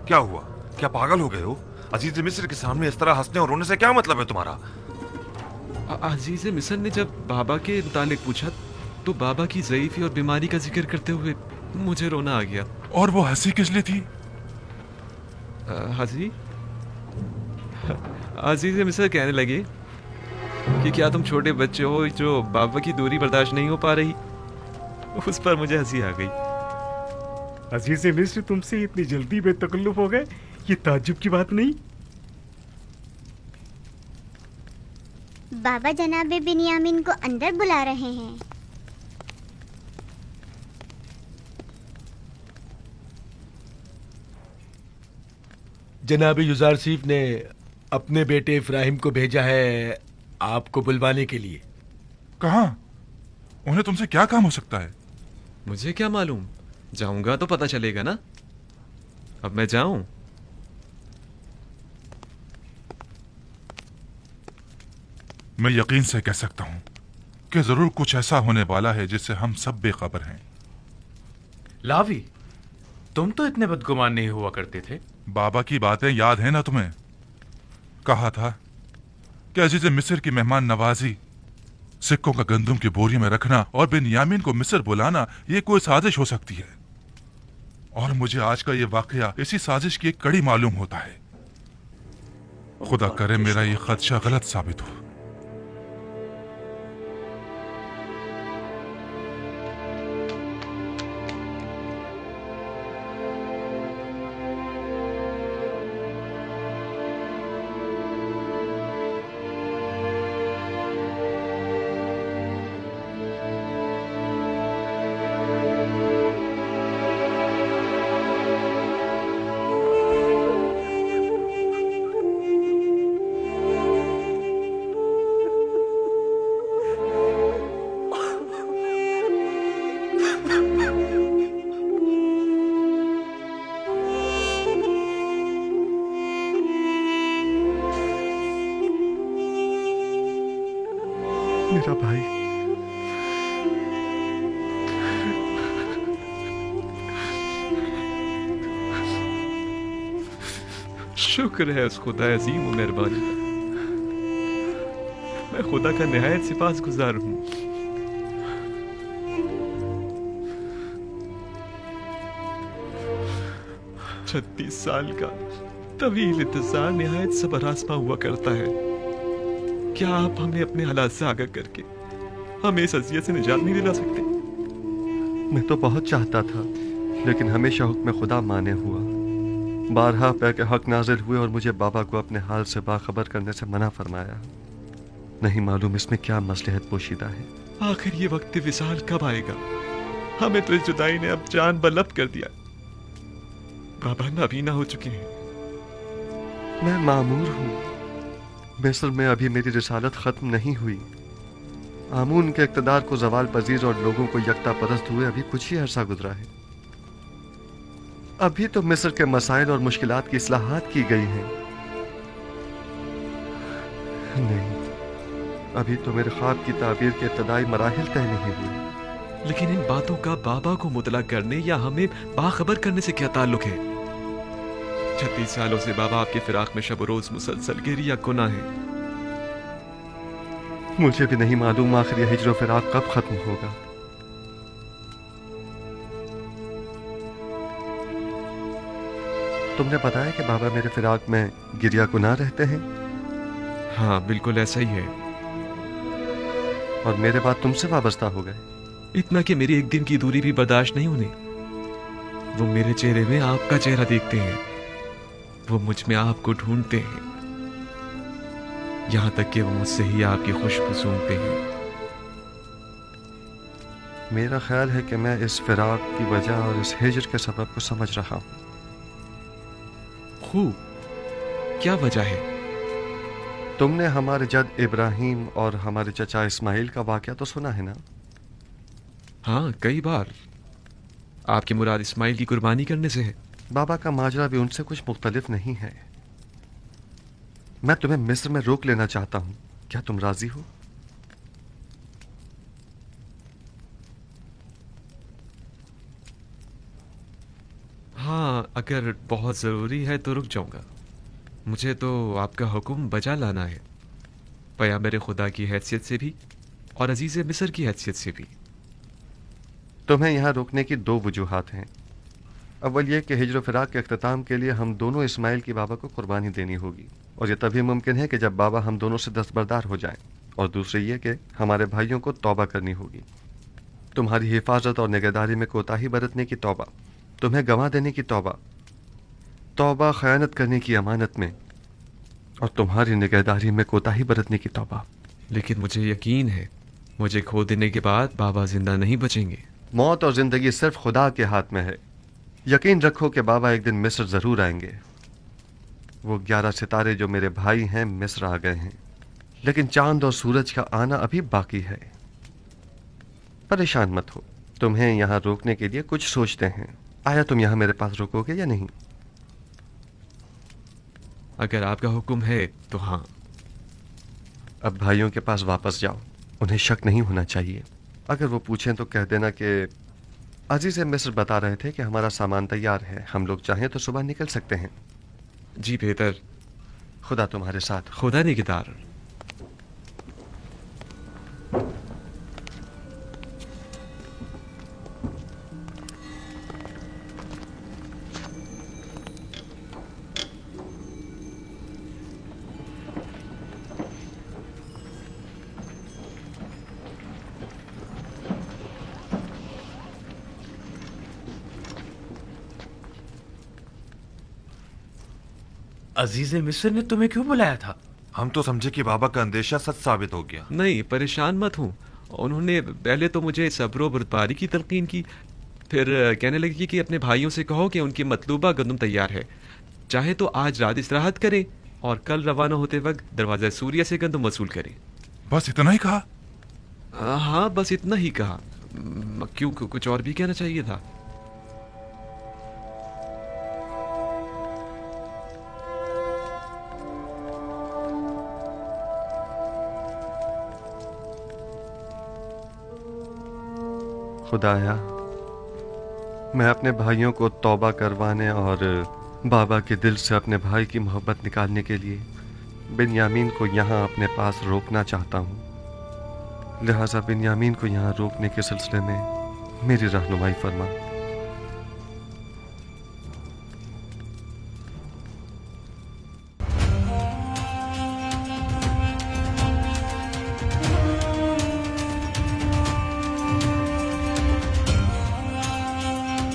क्या हुआ? क्या पागल हो गए हो? अजीज मिस्र के सामने इस तरह हंसने और रोने से क्या मतलब है तुम्हारा? अजीज मिस्र ने जब बाबा के मुतालिक पूछा तो बाबा की ज़ईफ़ी और बीमारी का जिक्र करते हुए मुझे रोना आ गया। और वो हंसी किस लिए थी? हाजी, अजीज मिस्र कहने लगे कि क्या तुम छोटे बच्चे हो जो बाबा की दूरी बर्दाश्त नहीं हो पा रही। उस पर मुझे हंसी आ गई। अजीज मिस्र तुमसे इतनी जल्दी बेतकल्लुफ हो गए, ये ताज्जुब की बात नहीं। बाबा जनाब बिन्यामीन को अंदर बुला रहे हैं। जनाब युजारसीफ ने अपने बेटे इब्राहिम को भेजा है आपको बुलवाने के लिए। कहाँ? उन्हें तुमसे क्या काम हो सकता है? मुझे क्या मालूम, जाऊंगा तो पता चलेगा ना। अब मैं जाऊं? मैं यकीन से कह सकता हूं कि जरूर कुछ ऐसा होने वाला है जिससे हम सब बेखबर हैं। लावी, तुम तो इतने बदगुमान नहीं हुआ करते थे। बाबा की बातें याद है ना तुम्हें? कहा था कि अजीज मिस्र की मेहमान नवाजी, सिक्कों का गंदुम की बोरी में रखना और बिन्यामीन को मिस्र बुलाना ये कोई साजिश हो सकती है। और मुझे आज का ये वाकया इसी साजिश की एक कड़ी मालूम होता है। खुदा करे मेरा ये खदशा गलत साबित हो। मेरा भाई, शुक्र है उस खुदा अजीम व मेहरबानी का। मैं खुदा का निहायत सिपासगुजार हूँ। छत्तीस साल का तवील इंतजार निहायत सबर आज़मा हुआ करता है। क्या आप हमें अपने हालात से आगाह करके हमें इस अज़ियत से निजात नहीं दिला सकते? मैं तो बहुत चाहता था, लेकिन हमेशा हुक्म खुदा माने हुआ। बारहा पे के हक नाजिल हुए और मुझे बाबा को अपने हाल से बाखबर करने से मना फरमाया। नहीं मालूम इसमें क्या मसलहत पोशीदा है। आखिर ये वक्त विसाल कब आएगा? हमें तो इस जुदाई ने अब जान बलब कर दिया। बाबा नाबीना हो चुके हैं। मैं मामूर हूँ। मिस्र में अभी मेरी रिसालत खत्म नहीं हुई। आमून के इक़्तिदार को ज़वाल पजीर और लोगों को यकता परस्त हुए अभी कुछ ही अरसा गुजरा है। अभी तो मिस्र के मसाइल और मुश्किलात की इस्लाहात की गई हैं। नहीं, अभी तो मेरे ख्वाब की ताबीर के इब्तदाई मराहिल तय नहीं हुए। लेकिन इन बातों का बाबा को मुतला करने या हमें बाखबर करने से क्या ताल्लुक है? 36 सालों से बाबा आपके फिराक में शब रोज मुसलसल गिरी या गुनाह है। मुझे भी नहीं मालूम आखिर यह हिज्र फिराक कब खत्म होगा। तुमने बताया कि बाबा मेरे फिराक में गिरिया गुनाह रहते हैं। हाँ, बिल्कुल ऐसा ही है। और मेरे बाद तुमसे वाबस्ता हो गए। इतना कि मेरी एक दिन की दूरी भी बर्दाश्त नहीं होने। वो मेरे चेहरे में आपका चेहरा देखते हैं, वो मुझ में आपको ढूंढते हैं, यहां तक कि वो मुझसे ही आपकी खुशबू सूंघते हैं। मेरा ख्याल है कि मैं इस फिराक की वजह और इस हिज्र के सबब को समझ रहा हूं। खूब, क्या वजह है? तुमने हमारे जद इब्राहिम और हमारे चचा इस्माइल का वाकया तो सुना है ना? हाँ, कई बार। आपकी मुराद इस्माइल की कुर्बानी करने से है? बाबा का माजरा भी उनसे कुछ मुख्तलिफ नहीं है। मैं तुम्हें मिस्र में रोक लेना चाहता हूं, क्या तुम राजी हो? हाँ, अगर बहुत ज़रूरी है तो रुक जाऊंगा। मुझे तो आपका हुक्म बजा लाना है, पैगंबर खुदा की हैसियत से भी और अजीज़ मिस्र की हैसियत से भी। तुम्हें यहाँ रोकने की दो वजूहात हैं। अव्वल ये कि हिजर फिराक के अख्ताम के लिए हम दोनों इस्माइल की बाबा को कुर्बानी देनी होगी, और ये तभी मुमकिन है कि जब बाबा हम दोनों से दस्तबरदार हो जाएं। और दूसरी ये कि हमारे भाइयों को तौबा करनी होगी। तुम्हारी हिफाजत और निगहदारी में कोताही बरतने की तौबा, तुम्हें गंवा देने की तौबा, तौबा खयानत करने की अमानत में, और तुम्हारी निगहदारी में कोताही बरतने की तौबा। लेकिन मुझे यकीन है मुझे खो देने के बाद बाबा जिंदा नहीं बचेंगे। मौत और जिंदगी सिर्फ खुदा के हाथ में है। यकीन रखो कि बाबा एक दिन मिस्र जरूर आएंगे। वो 11 सितारे जो मेरे भाई हैं मिस्र आ गए हैं, लेकिन चांद और सूरज का आना अभी बाकी है। परेशान मत हो, तुम्हें यहाँ रोकने के लिए कुछ सोचते हैं। आया तुम यहाँ मेरे पास रुकोगे या नहीं? अगर आपका हुक्म है तो हाँ। अब भाइयों के पास वापस जाओ, उन्हें शक नहीं होना चाहिए। अगर वो पूछें तो कह देना कि अजीज मिस्र बता रहे थे कि हमारा सामान तैयार है, हम लोग चाहें तो सुबह निकल सकते हैं। जी बेहतर। खुदा तुम्हारे साथ। खुदा निगहदार। अजीज मिस्र ने तुम्हें क्यों बुलाया था? हम तो समझे कि बाबा का अंदेशा सच साबित हो गया। नहीं, परेशान मत हूँ। उन्होंने पहले तो मुझे सब्र और बर्दारी की तलकीन की, फिर कहने लगी कि अपने भाइयों से कहो कि उनकी मतलूबा गंदम तैयार है, चाहे तो आज रात इस्राहत करें और कल रवाना होते वक्त दरवाजा सूर्य से गंदम वसूल करें। बस इतना ही कहा? हाँ, बस इतना ही कहा। क्यों, कुछ और भी कहना चाहिए था? खुदाया, मैं अपने भाइयों को तौबा करवाने और बाबा के दिल से अपने भाई की मोहब्बत निकालने के लिए बिन्यामीन को यहाँ अपने पास रोकना चाहता हूँ। लिहाजा बिन्यामीन को यहाँ रोकने के सिलसिले में मेरी रहनुमाई फरमा।